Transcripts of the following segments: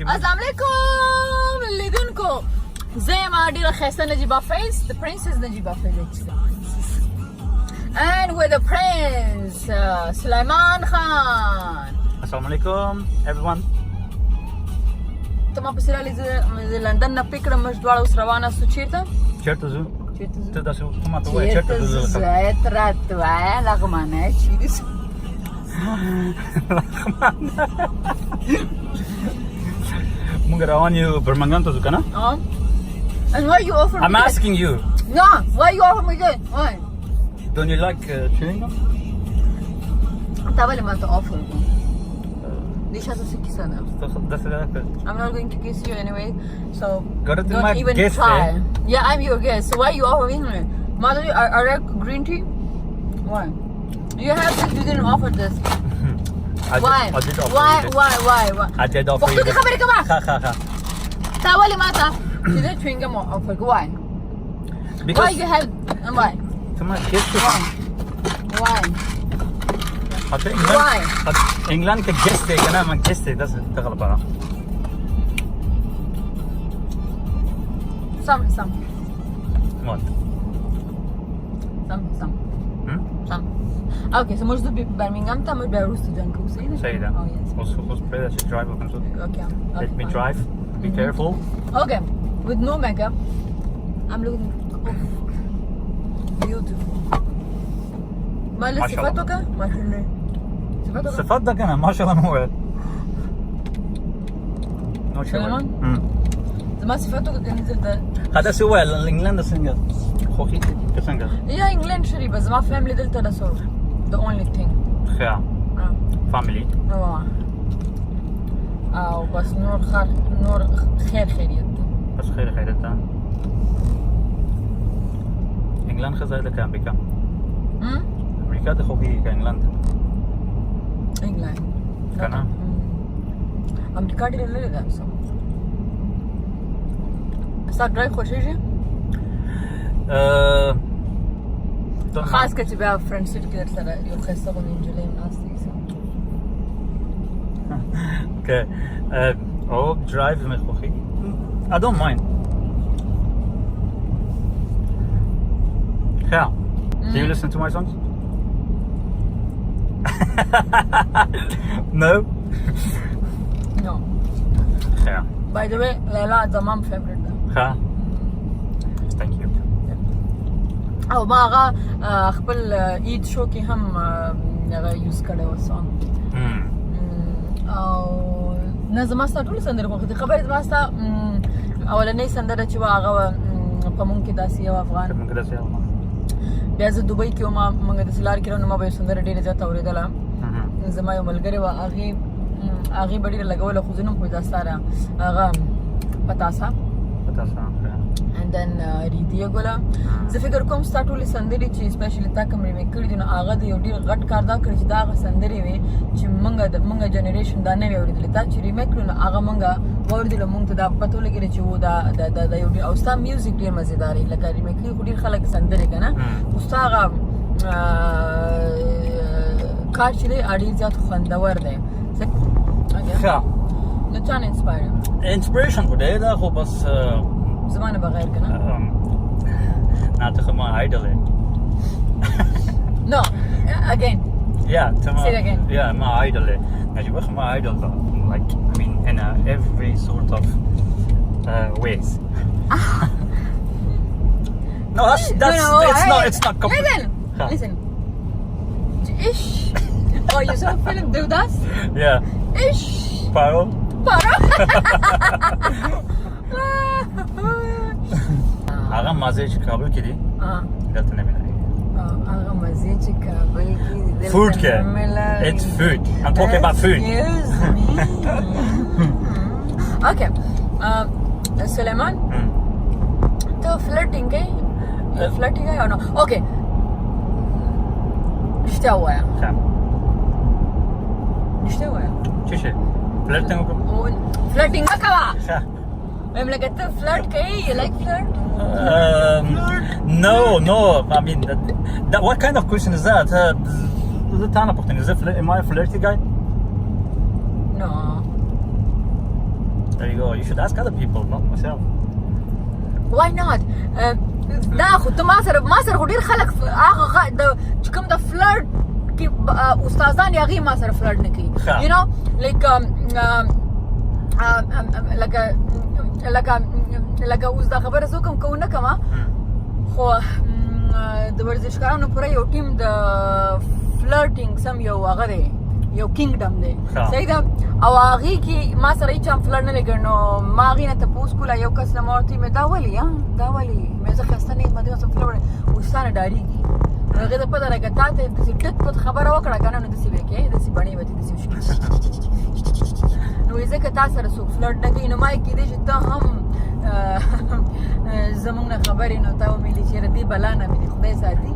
Assalamu alaikum لیدونکو زه یم ډیره ښایسته نجیبه فیض the princess Najiba Faiz and with the prince Suliman Khan. Assalamu alaikum everyone. ته ما پسې راغلې زه لندن نه پک کړم موږ دواړه اوس روانه سو چېرته ځو ته داسې ته ما ته وایې چېرته ځو ته راته وایه لغمانه چیرې ځو موږ روان یو برمنګام ته ځو که نه And why you offer me I'm asking you. No, why you offer me that? Why? Don't you like chewing gum? تا ولې ما ته offer وکړه دې شاته څه کیسه ده I'm not going to kiss you anyway, so Gotta do don't my even guess, try. eh? Yeah, I'm your guest. So why you offering me? Mother, are there green tea? Why? You have this, you didn't offer this. Why? I did offer Why? you this. Why? I did offer you پښتو کې خبرې کوه ها تا ولې ما ته چې دې chewing gum offer why? Because Why you have why? to my guess Why? Why? England के guest है क्या ना मैं guest है दस तकल पड़ा Some what some Okay, so much to be Birmingham ta much be Rus to jank say say that Oh yes. also pray that you drive or Okay. let me drive be careful Okay, with no makeup I'm looking beautiful ما ما شاء الله. صفاتك ما شاء الله صفاتك صفات ده كان ما شاء الله موعد no سليمان؟ ما صفاتك كان نزل ده هذا سوى الانجلند سنجر خوخي كسنجر يا انجلند شري بس ما فاميلي دلتا ده صور the only thing خيا family او بس نور خير خيريت بس خير ده انجلند خزايد كان بكام امريكا ده خوخي كانجلند انجلند كان امریکا ډېر لري ده سم ستا ډرایو خوښېږي خاص که چې بیا فرنډ سیټ کې درسره یو ښایسته غوندې نجلۍ ناستې وي Okay. Oh, drive me خوخي. I don't mind. Yeah. Do you listen to my songs? No. No. Yeah. By the way, Laila زما favorite ده Yeah. Thank you. او ما هغه خپل عید شو کې هم هغه یوز کړی و سانګ او نه زما ستا ټولې سندرې خوښې دي خبرې زما ستا اولنۍ سندره چې وه هغه په مونږ کې داسې یو افغان بیا زه دوبۍ کې وم مونږ داسې لارې کې روان ما به یو سندره ډېره زیاته اورېدله زما یو ملګرې وه هغې به ډېره لګوله خو زه نه پوهېده ساره هغه پتاسا and then ریدیه ګله زه فکر کوم ستا ټولې سندرې چې سپیشلی تا کوم ریمیک کړي دي نو هغه د یو ډېر غټ کار دا کړی چې دا هغه سندرې وې چې مونږ جنریشن دا نه وې اورېدلې دا چې ریمیک کړو نو هغه مونږ واورېدله مونږ ته دا پته ولګېده چې و دا یو ډېر او ستا میوزیک ډېر مزېدار وي لکه ریمیک کړي خو ډېر خلک سندرې که نه خو ستا هغه کار چې دی ډېر زیات خوندور دی نو چا نه انسپریشن خو دی دا خو بس زمانه بغیر که نه نه ته خو ما آیډل یې No, again. Yeah, Say it again. Yeah, my idol. Najiba is my idol. Like, I mean, in every sort of ways. No, it's not complete. Listen. Ish. Oh, you saw film Devdas? Yeah. Ish. Paro. هغه مازه چې کابل کې دي دلته نه ملایي هغه مازه چې کابل کې دي food کې it's food I'm talking about food excuse me okay Suliman تو flirting کوي flirting کوي or no okay رښتیا ووایه رښتیا ووایه څه شي flirting وکړم flirting مه کوه I'm like, flirt, you like flirt? No. I mean, what kind of question is that? Am I a flirty guy? No. There you go. You should ask other people, not myself. why not دا خو ته ما سره خو ډېر خلک هغه د چې کوم د فلرټ کې استادان هغې ما سره فلرټ نه کوي you know like لکه اوس دا خبره زه کوم که ونه کومه خو د ورزشکارانو پوره یو ټیم د فلرټینګ سم یو هغه دی یو کینګډم دی صحیح ده او هغې کې ما سره هېچا هم فلرټ نه دی کړی نو ما هغې نه تپوس کوله یو کس نه ما ورته ویل دا ولې دا ولې مې زه ښایسته نه یم ما دې ورته فلرټ اوس تا نه ډارېږي نو هغې ته پته لګه تا ته داسې ټک پت خبره وکړه که نه نو داسې به کوې داسې بڼې به دې داسې نو وایي ځکه تا سره څوک فلرټ نه کوي نو ما یې کېدی چې ته هم زمونږ نه خبرې نو تا ومېلې چې یاره دې بلا نه مې دې خدای ساتي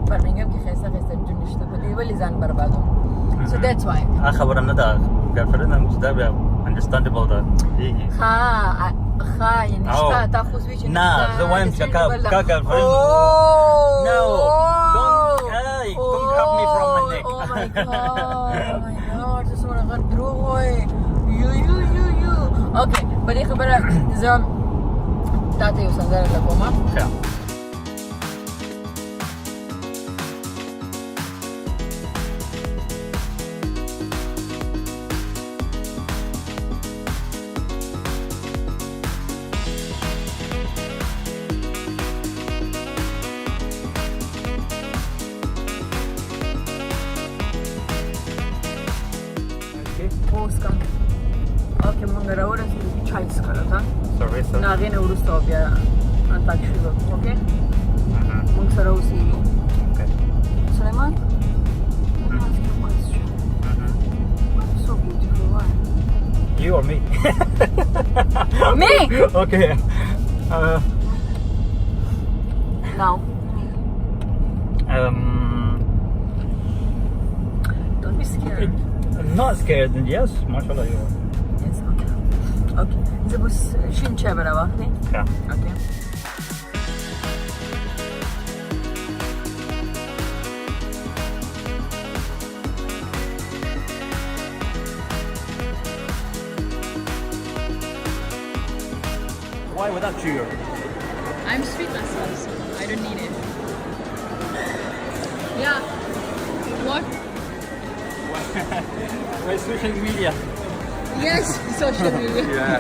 برمنګهم کې ښایسته ښایسته نجونې شته په دې ولې ځان بربادوم so that's why خبره نه ده ګرفرند هم چې دا بیا understandable ده ښه یعنې شته تا خو اوس وایي چې نه زه وایم چې کا ګرفرند no don't grab me from my neck oh my god ته څومره غټ دروغ وایې یو okay په دې خبره زه تا ته یو سندره لګومه اوس کوم اوکې مونږ راورسېدو چای څښلو ته نو هغې نه وروسته بیا انتاکشري به کوو اوکې مونږ سره اوسېږي Suliman, let me ask you a question. What's so beautiful? Why? You or me? Me? Okay. Now. Don't be scared. I'm not scared. Yes, mashallah you are. Yes, okay. زه بس شین چای به راواخلې اوکې Why without sugar? I'm sweet myself, so I don't need it. Yeah. What? Where's social media? Yes, social media. Yeah.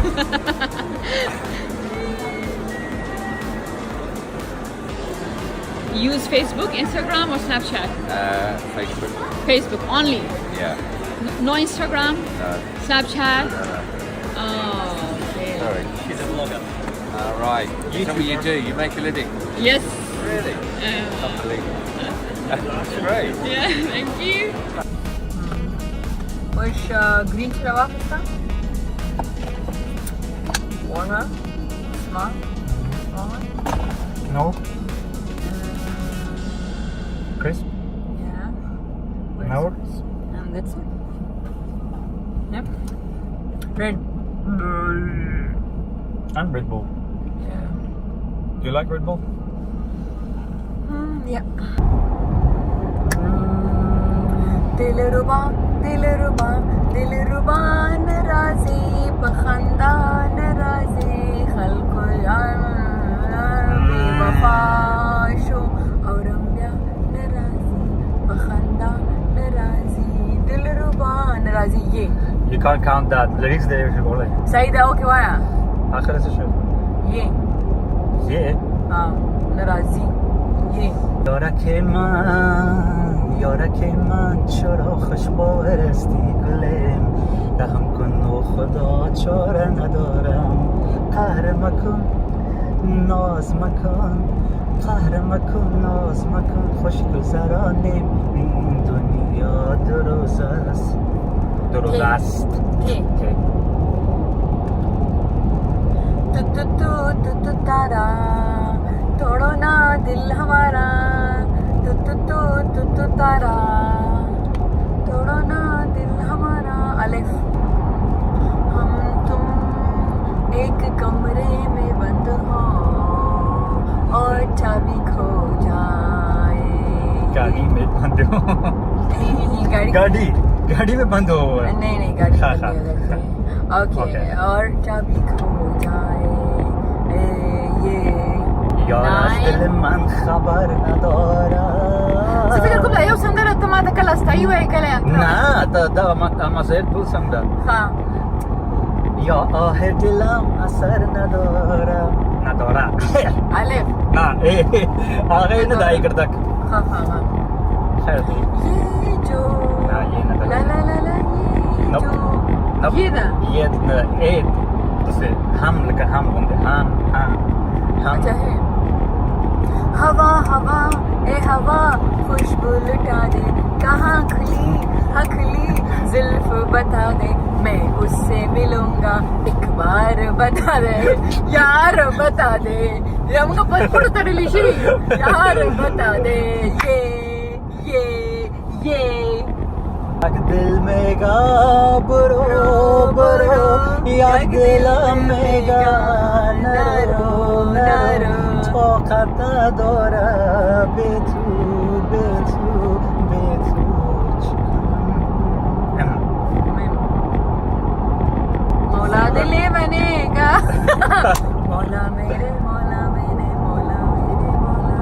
Use Facebook, Instagram, or Snapchat? Facebook. Facebook only. Yeah. No Instagram? No. Snapchat? No. Oh, okay. Sorry. She's a vlogger. Right. Tell me you do. You make a living. Yes. Really? Unbelievable. That's great. Yeah, thank you. Which green tea واخسته؟ Warmer? Small? Smaller? No. Crisp? Yeah. No. And that's it. Yep. Red Bull. And Red Bull. Yeah. Do you like Red Bull? Yeah. Dilruba, Dilruba, Dilruba, narazi, pakhanda, narazi, khalko yar, bewafa sho, auramya, narazi, pakhanda, narazi, Dilruba, narazi, ye. You can't count that. Lyrics there if you go like. Saida, okay, why? آخر سے شو. Ye. Yeah. Narazi, ye. یارک من چرا خوشبارستی گلم دهم کن و خدا چاره ندارم قهر مکن ناز مکن قهر مکن ناز مکن خوش گذرانیم این دنیا دروز است دروز است tu tu tu tu tu tara todo na dil hamara tu tu tu tu tu tara todo na dil hamara alif हम तुम एक कमरे में बंद हो और चाबी खो जाए गाड़ी में बंद हो नहीं गाड़ी गाड़ी में बंद हो नहीं गाड़ी बंद है ओके और चाबी खो जाए ये یارش دل من خبر ندارد زه فکر کوم دا یو سندره ته ما ته کله ستایي وایې کله یې نه دا مسائل پول سنده ها یا آه دلم اثر ندارد الف نه آقای نه دایی کردک ها خیر دی ये जो نه یه نداره لا لا لا لا ये जो ये ده یه نه دسته هم لکه هم بنده هم अच्छा है हवा हवा ए हवा खुशबू लुटा दे कहाँ खुली हखली जुल्फ बता दे मैं उससे मिलूंगा एक बार बता दे यार बता दे ये हमको पड़ तड़ली शी यार बता दे ये दिल में गा बरो बरो या दिल में गा नरो नरो طاقت نداره به تو मौला दिल बनेगा मौला मेरे मौला मेरे मौला मेरे मौला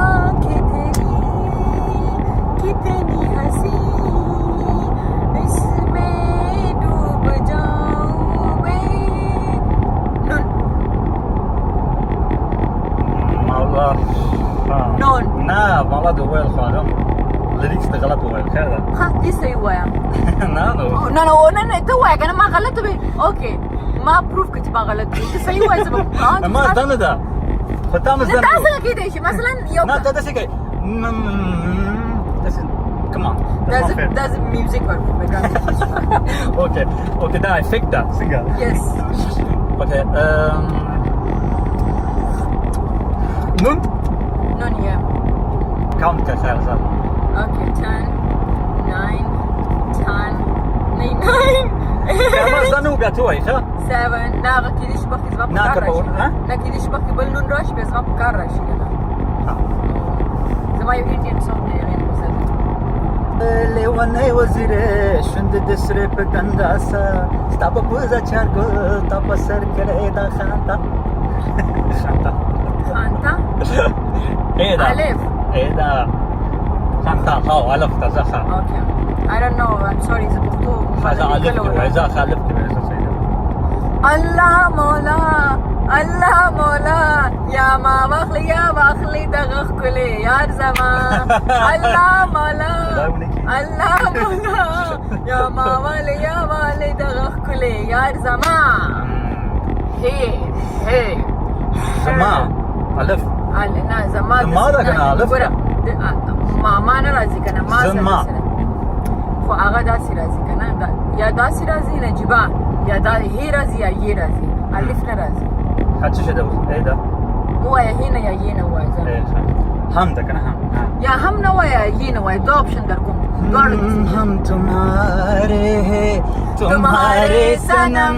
आंखें तेरी कितनी हंसी इसमें डूब जाऊं मैं مولا نون نه مولا دو ویل خواهم لیریکس ده غلط ویل خیر ده ها دي صحیح وایم نه نه ته وایه کنه ما غلط وی اوکې ما پروف کړ چې ما غلط وی ته صحیح وایې زما ما دنه ده خو تا مزه نه تاسو کېدای شي مثلا یو نه ته داسې کوي داسې come on that's music or okay دا افکت ده څنګه yes okay نون yeah count ka خیر زد okay 10 9 ما زنو ګټوي ښه 7 دا کېدای شي مخکې زما په کار راشي نه کېدای شي مخکې بل نون راشي بیا زما په کار راشي زما یو انډین سونګ دی لیوانه وزیره شوند د سره په ګنداسه ستا په پوزه چرګل تا په سر کړې دا خانتا خانتا الف خانتا ها الف تزخه اوكي I don't know I'm sorry زه پښتو هذا الف وإذا خالفت وإذا سيدا الله مولا یا ما واخلی دغه خلې یار زما الله مولا یا ما والی دغه خلې یار زما هي زما الف نه زما ده کنه الف ما نه راځي کنه ما زما خو هغه داسې راځي کنه یا داسې راځي نجیبه یا دا هي راځي یا یې راځي الف نه راځي څه شه ده ده وایه هی نه یا یې نه وایه هم ده کنه هم یا هم نه وایه یې نه وایه دو آپشن در کوم हम तुम्हारे हैं तुम्हारे सनम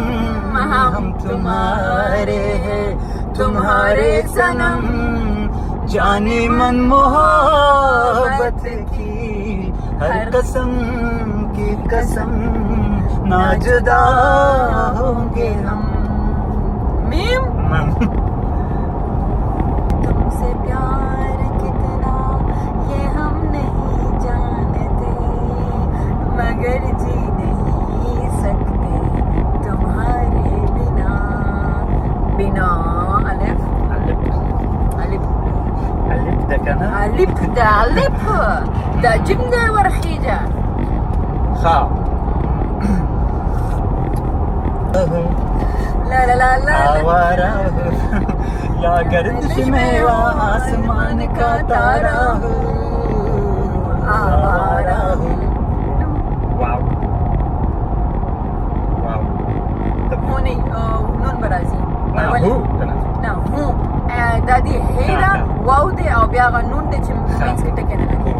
हम तुम्हारे हैं तुम्हारे सनम जाने मन मोहब्बत की हर कसम की कसम ना जुदा होंगे हम मीम तुमसे प्यार कितना ये हम नहीं जानते मगर जी नहीं सकते तुम्हारे बिना अलिफ ده كان الف ده جبنه ورخيجه خا لا لا لا لا आवारा या गर्दिश में वो आसमान का तारा हूँ आवारा हूँ वाव هو नहीं نون برازي نه هو دا دی هیرا واو دی او بیا غ نون دی چې مینس کې ټکه نه لګي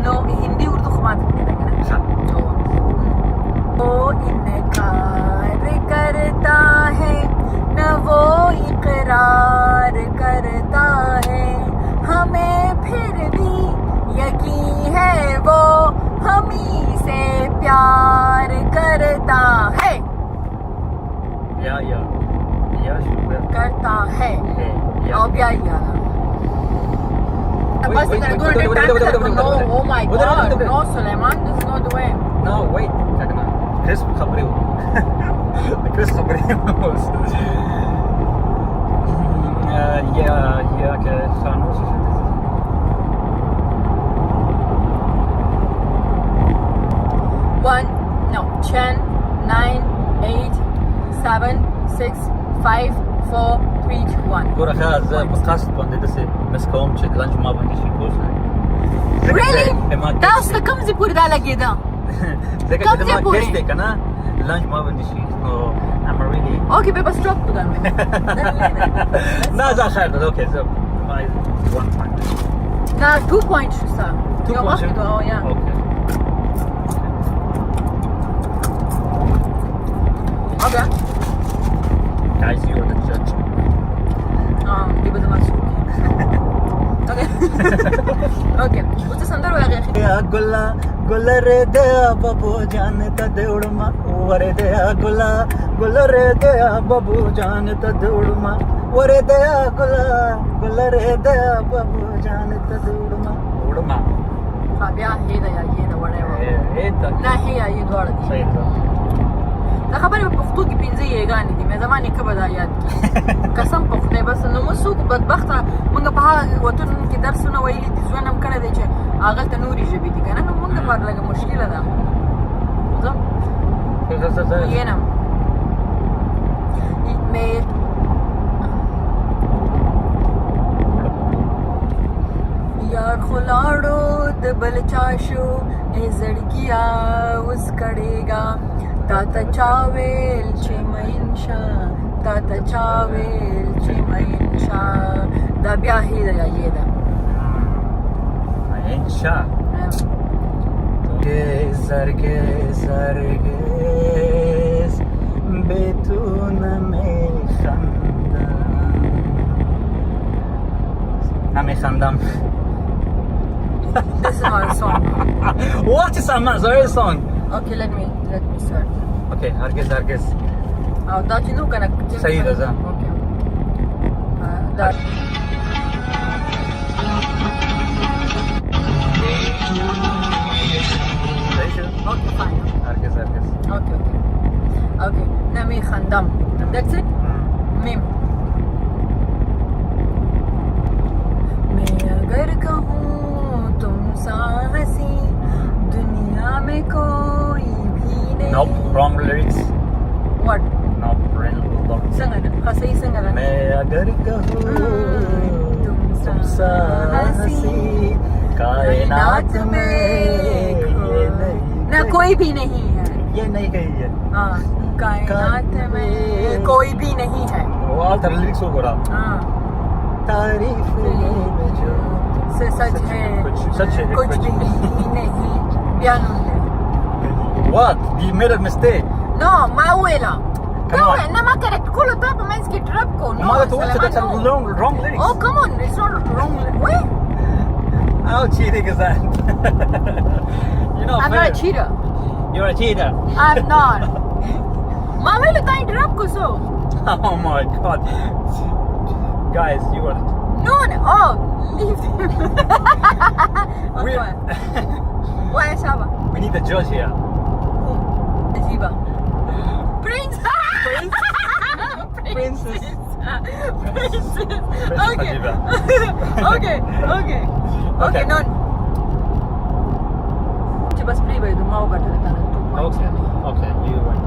نو هندي اردو خو ماته نه کنه वो इनकार करता है न वो इकरार करता है हमें फिर भी यकीन है वो हम ही से प्यार करता है या शुगर करता है या और क्या यार बस wait, इधर wait, दो wait, wait, no oh my उधर, god उधर, no Suliman this is not the way No, wait. Sakna. Crisp khabri ho. Crisp khabri ho. Yeah, okay. Sanus. One, no, 10, 9, 8, 7, 6, 5, 4, 3, 2, 1. Gora khaz qasd bande dase مسكوم چې لانچ ما باندې شي کوس. Really? دا اوس ته کوم ځای پورې دا لګېده؟ ځکه چې ما ګیس دی کنه لانچ ما باندې شي نو I'm really اوکې به بس ډراپ کړم نه ځا خیر ده اوکې زه my 1 point. نه 2 points شو ستا 2 یو points. وخت او یا Okay. اوکې Guys, you are the judge. دی به زما څوک اوکې اوکې اوس سندر وایي اخی या गुला गुल रे दया बाबू जान त दौड़मा वरे दया गुला गुल रे दया बाबू जान त दौड़मा वरे दया गुला गुल रे दया बाबू जान त दौड़मा उड़मा بیا هی دا یا یې دا وړه اے تا نه هی یا یې دواړه دي صحیح ده دا خبره په پښتو کې پنځه یېګانې دي مې زمانه کې به دا یاد کی قسم په خدای بس نو مو څوک بدبخته موږ په هغه وطن کې درسونه ویلي دي ځوان هم کړی دی چې هغه ته نورې ژبې دي که نه نو موږ لپاره لږه مشکله ده یې نه یار خلاړو د بل چا شو ای زړګیا اوس کړېږه تا ته چا ویل چې مین شه تا ته چا ویل چې مین شه دا بیا هی ده یا یې ده انشا زرگز بتون نمیخندم This is not a song. What is a sorry song? Okay, let me start. Okay, هرگز او دا چې نو کنه صحیح ده ځه. Okay. دا صحیح شو؟ Okay, fine. هرگز Okay. نمیخندم. That's it. میم. मैं अगर कहूँ तुम सा हंसी दुनिया में कोई भी नहीं. Nope, wrong lyrics. What? Nope, wrong. Sangat. Kasih sangat. मैं अगर कहूँ तुम सा हंसी कायनात में ये नहीं ना कोई भी नहीं है. ये नहीं कही है हाँ कायनात में कोई भी नहीं है. वो all the lyrics हो गया हाँ तारीफ में जो से सच है सच है कुछ भी नहीं بيانو What? You made a mistake. No ما ويلا Come on. انا ما كرت كله طب ما نسكي تربكو no ما تقولش that's a wrong lyrics. Oh come on it's not wrong wait How cheating is that? You're not I'm fair. not a cheater You're a cheater. I'm not ما ويلا تا تربكو so Oh my god. Guys, you are no oh leave we, okay why Shaba we need a judge here. Najiba Prince Princess. Princess okay Najiba. okay okay no چې بس پری وای ما وګټل تا نه Okay, you win.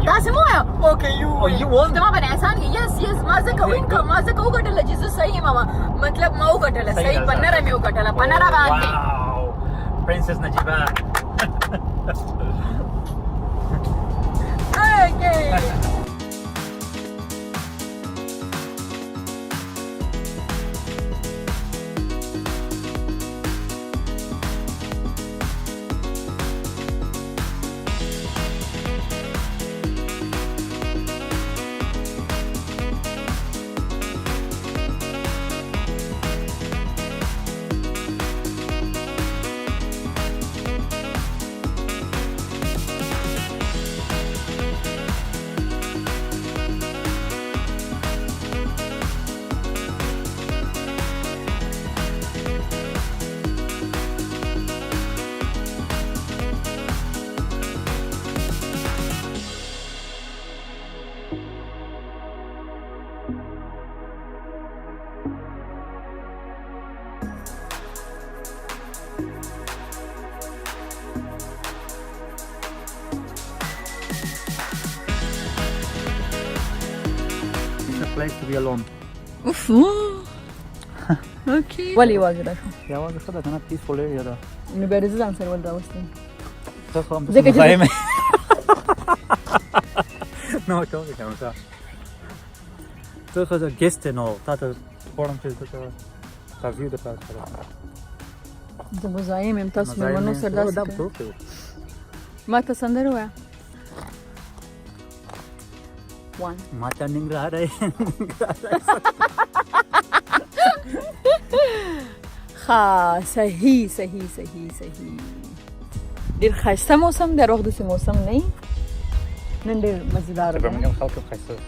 دا سمو okay you Oh, you won? ته ما باندې آسان yes ما ځکه وین کوم ما ځکه وګټل چې زه صحیح ما مطلب ما وګټل صحیح پنره مې وګټل پنره باندې Wow. Princess Najiba. okay place to be alone. اوف اوکې ولې یوازې راشو یوازې ښه ده که نه peaceful area ده نو بیا د زه ځان سره ولې راوستې ته خو همداسې ځکه چې- مزاحم یې. نه ټوکې کوم ته ته خو ګیسټ یې نو تا ته غواړم چې ته ترجیح درکړه زه مزاحم یم تاسو مېلمنو سره دا داسې پروف کوئ. دی ما ته سندره وایه 1 ماته ننګرهاری ښه صحیح صحیح صحیح صحیح ډېر ښایسته موسم دی هر وخت داسې موسم نه وي نن ډېر مزېدار دی برمنګهم خلک هم ښایسته دي.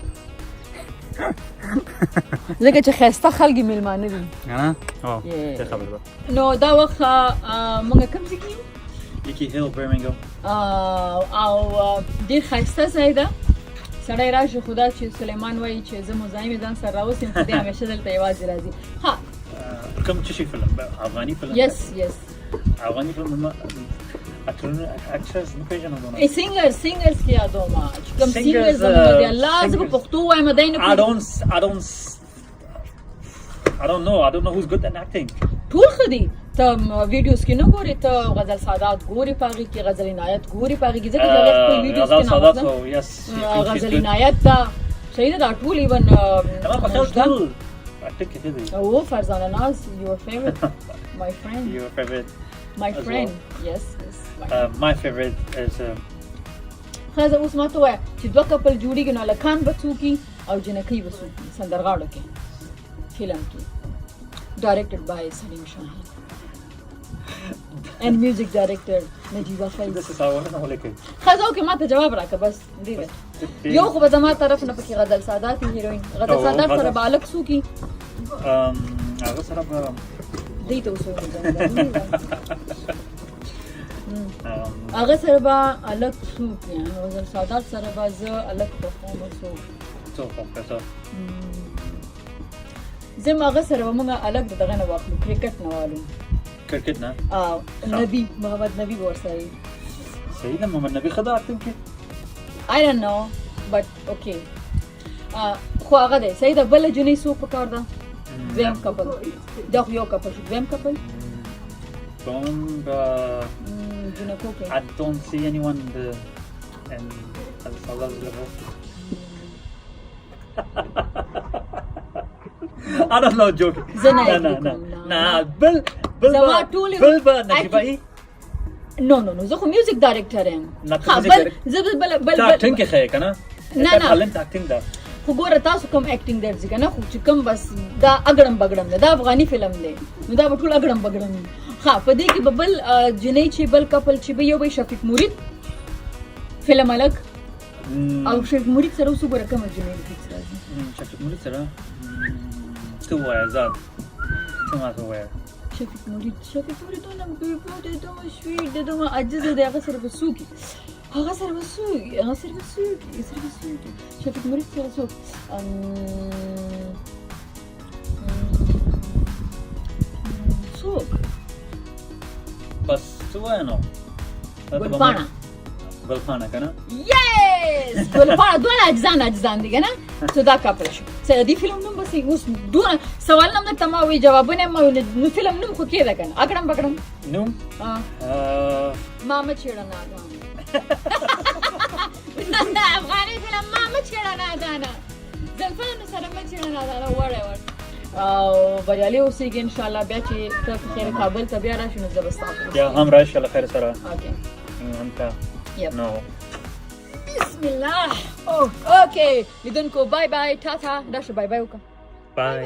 ځکه چې ښایسته خلک یې مېلمانه دي نه او Yeah. څه خبره ده نو دا وخت موږ کوم ځای کې یو لیکي هیل برمنګهم او ډېر ښایسته ځای ده سړی راشي خو دا چې سلیمان وایي چې زه مزاحم یې ځان سره راوستیم خو دی همیشه دلته یوازې راځي ها کوم څه شي فلم افغاني فلم یس یس افغاني فلم ما اکټرونه اکټرز نه پیژنم نو سینګرز کې یادوم چې کوم Singers, سینګرز زموږ دی الله زه په singers. پښتو وایم دی نه I don't know who's good at acting. ټول ښه دي ته ویډیوز کې نه ګورې ته غزل سادات ګورې په هغې کې غزل عنایت ګورې په هغې کې ځکه چې هغې خپل ویډیوز غزل کې سادات نامزد او yes غزل عنایت ده صحیح ده دا ټول ایون تمام په ټول acting کې دي او فرزانه ناز your favorite my friend your favorite my as friend yes my favorite is خزه اوس ماته وای چې دوه کپل جوړیږي نو لکان به څوکي او جنکی به څوکي سندرغاړو کې فلم کې directed by Suliman and music director Najiba Faiz this is our نه ولیکي خزه او کې ماته جواب راکړه بس دې ده یو خو به زما طرف نه پکې غزل سادات هیروین غزل سادات سره بالک څوکي هغه سره به دې ته وسو هغه سره به الګ څوک یا غزل سادات سره به زه الګ پرفورم څو په زم هغه سره به موږ الګ دغه نه واخلو کرکټ نه والو کرکټ نه نبی محمد نبی ورسره صحیح ده محمد نبی خدا acting کې I don't know but okay خو هغه دی صحیح ده بل جنې سو پکار ده دویم کپل دا خو یو کپل شو دویم کپل جنکو کې I don't see anyone and Salah's level. I don't know joking. Nah. Bill زما ټول Najiba نو زه خو میوزیک ډایرکټر یم زه بل acting کې خې کنه نه talent acting دا خو ګوره تاسو کوم اکټینګ درځي کنه خو چې کوم بس دا اګړم بګړم ده دا افغاني فلم دی نو دا ټول اګړم بګړم ها په دې کې بل جنې چې بل کپل چې به یو به شفیق مرید فلم الګ او شفیق مرید سره اوس ګوره کوم جنې فکس راځي شفیق مرید سره څه وایي آزاد څه ما ته وایي شفیق مرید نام کوي په دې دوه شوي د دوه عجز دی هغه سره بسوکی شفیق مرید سره څوک څوک بس څه وایي نو ګلپاڼه کنه یس ګلپاڼه دوه اجزان دي کنه څه دا کاپل شو سره دی فلم نوم بس اوس دوه سوال نم ته ما وی جوابونه ما نو فلم نوم خو کېده کنه اګړم بګړم نوم ماما چیرنا افغاني فلم ماما چیرنا دانا زلفانو سره ما چیرنا دانا whatever او بریالي اوسېږي ان شاء الله بیا چې ته خیر کابل ته بیا راشې نو زه به ستا بیا هم راشي الله خیر سره اوکې هم ته نو بسم الله اوکې لیدونکو بای بای ټاټا دا شو بای بای وکړه بای